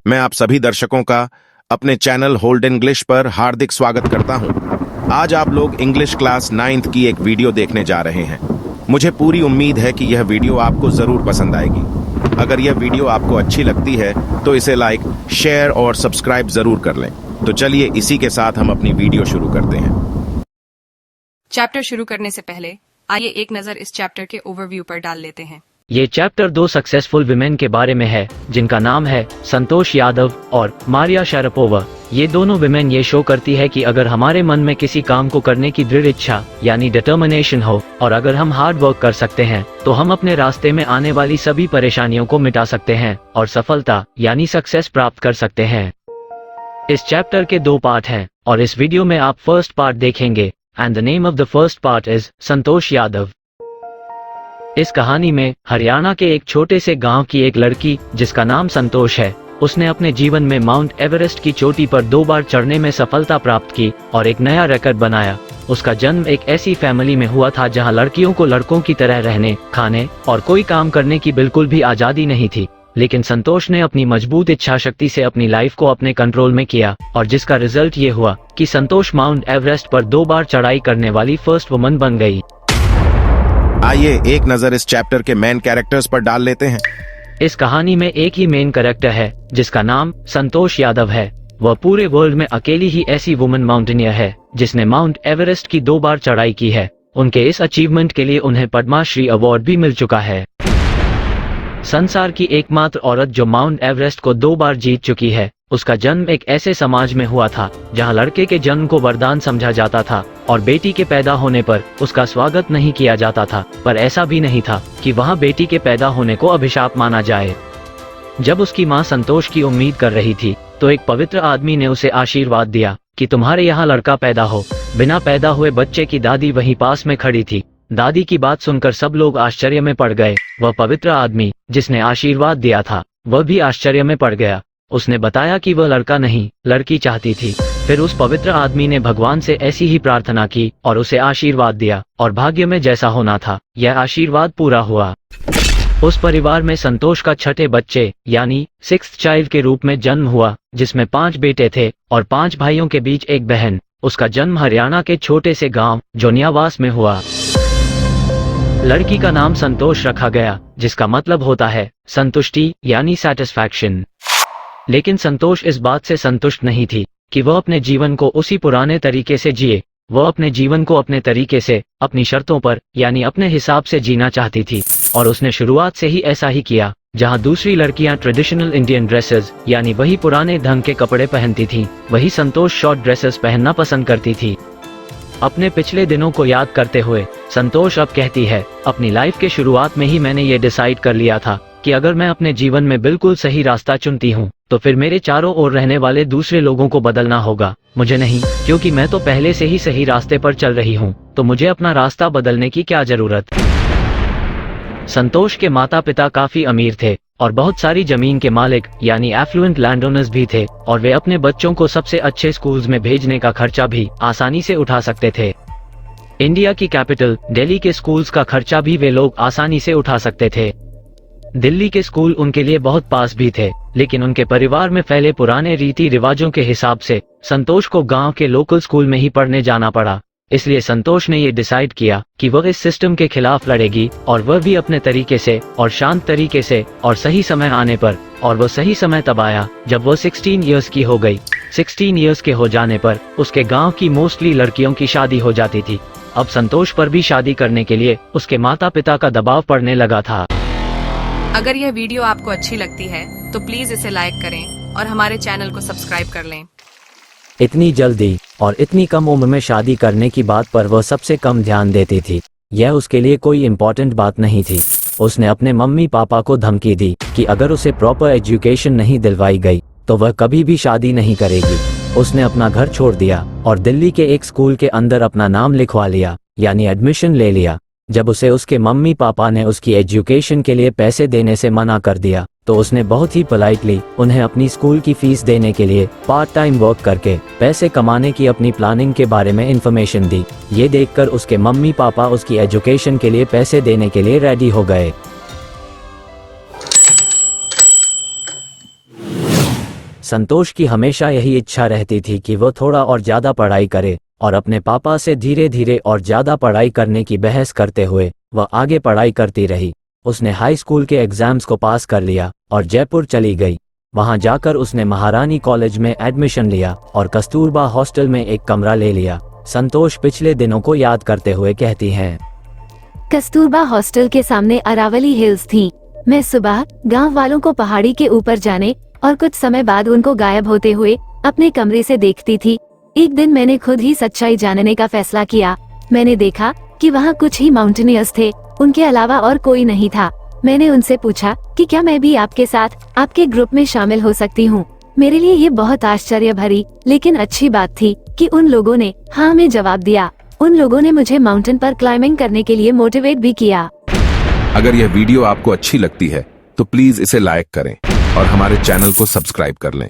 मैं आप सभी दर्शकों का अपने चैनल होल्ड इंग्लिश पर हार्दिक स्वागत करता हूं। आज आप लोग इंग्लिश क्लास 9th की एक वीडियो देखने जा रहे हैं। मुझे पूरी उम्मीद है कि यह वीडियो आपको जरूर पसंद आएगी। अगर यह वीडियो आपको अच्छी लगती है तो इसे लाइक, शेयर और सब्सक्राइब जरूर कर लें। तो चलिए इसी के साथ हम अपनी वीडियो शुरू करते हैं। चैप्टर शुरू करने से पहले आइए एक नजर इस चैप्टर के ओवरव्यू पर डाल लेते हैं। ये चैप्टर दो सक्सेसफुल विमेन के बारे में है जिनका नाम है संतोष यादव और मारिया शारापोवा। ये दोनों विमेन ये शो करती है कि अगर हमारे मन में किसी काम को करने की दृढ़ इच्छा यानी डिटर्मिनेशन हो और अगर हम हार्ड वर्क कर सकते हैं तो हम अपने रास्ते में आने वाली सभी परेशानियों को मिटा सकते हैं और सफलता यानी सक्सेस प्राप्त कर सकते हैं। इस चैप्टर के दो पार्ट हैं और इस वीडियो में आप फर्स्ट पार्ट देखेंगे and the name of the first part is Santosh Yadav. इस कहानी में हरियाणा के एक छोटे से गांव की एक लड़की जिसका नाम संतोष है, उसने अपने जीवन में माउंट एवरेस्ट की चोटी पर 2 बार चढ़ने में सफलता प्राप्त की और एक नया रिकॉर्ड बनाया। उसका जन्म एक ऐसी फैमिली में हुआ था जहां लड़कियों को लड़कों की तरह रहने, खाने और कोई काम करने की बिल्कुल भी आजादी नहीं थी। लेकिन संतोष ने अपनी मजबूत इच्छा शक्ति से अपनी लाइफ को अपने कंट्रोल में किया और जिसका रिजल्ट ये हुआ कि संतोष माउंट एवरेस्ट पर 2 बार चढ़ाई करने वाली फर्स्ट वुमन बन गई। आइए एक नजर इस चैप्टर के मेन कैरेक्टर्स पर डाल लेते हैं। इस कहानी में एक ही मेन कैरेक्टर है जिसका नाम संतोष यादव है। वह पूरे वर्ल्ड में अकेली ही ऐसी वुमन माउंटेनियर है जिसने माउंट एवरेस्ट की 2 बार चढ़ाई की है। उनके इस अचीवमेंट के लिए उन्हें पद्मश्री अवार्ड भी मिल चुका है। संसार की एकमात्र औरत जो माउंट एवरेस्ट को 2 बार जीत चुकी है, उसका जन्म एक ऐसे समाज में हुआ था जहां लड़के के जन्म को वरदान समझा जाता था और बेटी के पैदा होने पर उसका स्वागत नहीं किया जाता था। पर ऐसा भी नहीं था कि वहां बेटी के पैदा होने को अभिशाप माना जाए। जब उसकी मां संतोष की उम्मीद कर रही थी तो एक पवित्र आदमी ने उसे आशीर्वाद दिया कि तुम्हारे यहाँ लड़का पैदा हो। बिना पैदा हुए बच्चे की दादी वहीं पास में खड़ी थी। दादी की बात सुनकर सब लोग आश्चर्य में पड़ गए। वह पवित्र आदमी जिसने आशीर्वाद दिया था वह भी आश्चर्य में पड़ गया। उसने बताया कि वह लड़का नहीं लड़की चाहती थी। फिर उस पवित्र आदमी ने भगवान से ऐसी ही प्रार्थना की और उसे आशीर्वाद दिया और भाग्य में जैसा होना था यह आशीर्वाद पूरा हुआ। उस परिवार में संतोष का छठे बच्चे यानी 6th चाइल्ड के रूप में जन्म हुआ, जिसमें 5 बेटे थे और 5 भाइयों के बीच एक बहन। उसका जन्म हरियाणा के छोटे से गांव जोनियावास में हुआ। लड़की का नाम संतोष रखा गया जिसका मतलब होता है संतुष्टि यानी सेटिस्फैक्शन। लेकिन संतोष इस बात से संतुष्ट नहीं थी कि वह अपने जीवन को उसी पुराने तरीके से जिए। वह अपने जीवन को अपने तरीके से, अपनी शर्तों पर यानी अपने हिसाब से जीना चाहती थी और उसने शुरुआत से ही ऐसा ही किया। जहां दूसरी लड़कियां ट्रेडिशनल इंडियन ड्रेसेस यानी वही पुराने ढंग के कपड़े पहनती थीं, वही संतोष शॉर्ट ड्रेसेस पहनना पसंद करती थी। अपने पिछले दिनों को याद करते हुए संतोष अब कहती है, अपनी लाइफ के शुरुआत में ही मैंने ये डिसाइड कर लिया था कि अगर मैं अपने जीवन में बिल्कुल सही रास्ता चुनती हूँ तो फिर मेरे चारों ओर रहने वाले दूसरे लोगों को बदलना होगा, मुझे नहीं, क्योंकि मैं तो पहले से ही सही रास्ते पर चल रही हूँ, तो मुझे अपना रास्ता बदलने की क्या जरूरत। संतोष के माता पिता काफी अमीर थे और बहुत सारी जमीन के मालिक यानी एफ्लुएंट लैंडओनर्स भी थे और वे अपने बच्चों को सबसे अच्छे स्कूल्स में भेजने का खर्चा भी आसानी से उठा सकते थे। इंडिया की कैपिटल दिल्ली के स्कूल्स का खर्चा भी वे लोग आसानी से उठा सकते थे। दिल्ली के स्कूल उनके लिए बहुत पास भी थे, लेकिन उनके परिवार में फैले पुराने रीति रिवाजों के हिसाब से संतोष को गांव के लोकल स्कूल में ही पढ़ने जाना पड़ा। इसलिए संतोष ने ये डिसाइड किया कि वह इस सिस्टम के खिलाफ लड़ेगी और वह भी अपने तरीके से और शांत तरीके से और सही समय आने पर। और वह सही समय तब आया जब वह 16 इयर्स की हो गई। 16 इयर्स के हो जाने पर उसके गाँव की मोस्टली लड़कियों की शादी हो जाती थी। अब संतोष पर भी शादी करने के लिए उसके माता पिता का दबाव पड़ने लगा था। अगर यह वीडियो आपको अच्छी लगती है तो प्लीज इसे लाइक करें और हमारे चैनल को सब्सक्राइब कर लें। इतनी जल्दी और इतनी कम उम्र में शादी करने की बात पर वह सबसे कम ध्यान देती थी। यह उसके लिए कोई इम्पोर्टेंट बात नहीं थी। उसने अपने मम्मी पापा को धमकी दी कि अगर उसे प्रॉपर एजुकेशन नहीं दिलवाई गई तो वह कभी भी शादी नहीं करेगी। उसने अपना घर छोड़ दिया और दिल्ली के एक स्कूल के अंदर अपना नाम लिखवा लिया यानी एडमिशन ले लिया। जब उसे उसके मम्मी पापा ने उसकी एजुकेशन के लिए पैसे देने से मना कर दिया तो उसने बहुत ही पोलाइटली उन्हें अपनी स्कूल की फीस देने के लिए पार्ट टाइम वर्क करके पैसे कमाने की अपनी प्लानिंग के बारे में इन्फॉर्मेशन दी। ये देखकर उसके मम्मी पापा उसकी एजुकेशन के लिए पैसे देने के लिए रेडी हो गए। संतोष की हमेशा यही इच्छा रहती थी कि वो थोड़ा और ज़्यादा पढ़ाई करे, और अपने पापा से धीरे धीरे और ज़्यादा पढ़ाई करने की बहस करते हुए वह आगे पढ़ाई करती रही। उसने हाई स्कूल के एग्ज़ाम्स को पास कर लिया और जयपुर चली गई। वहां जाकर उसने महारानी कॉलेज में एडमिशन लिया और कस्तूरबा हॉस्टल में एक कमरा ले लिया। संतोष पिछले दिनों को याद करते हुए कहती हैं, कस्तूरबा हॉस्टल के सामने अरावली हिल्स थी। मैं सुबह गांव वालों को पहाड़ी के ऊपर जाने और कुछ समय बाद उनको गायब होते हुए अपने कमरे से देखती थी। एक दिन मैंने खुद ही सच्चाई जानने का फैसला किया। मैंने देखा कि वहाँ कुछ ही माउंटेनियर्स थे, उनके अलावा और कोई नहीं था। मैंने उनसे पूछा कि क्या मैं भी आपके साथ आपके ग्रुप में शामिल हो सकती हूँ। मेरे लिए ये बहुत आश्चर्य भरी लेकिन अच्छी बात थी कि उन लोगों ने हाँ में जवाब दिया। उन लोगों ने मुझे माउंटेन पर क्लाइंबिंग करने के लिए मोटिवेट भी किया। अगर यह वीडियो आपको अच्छी लगती है तो प्लीज इसे लाइक करें और हमारे चैनल को सब्सक्राइब कर लें।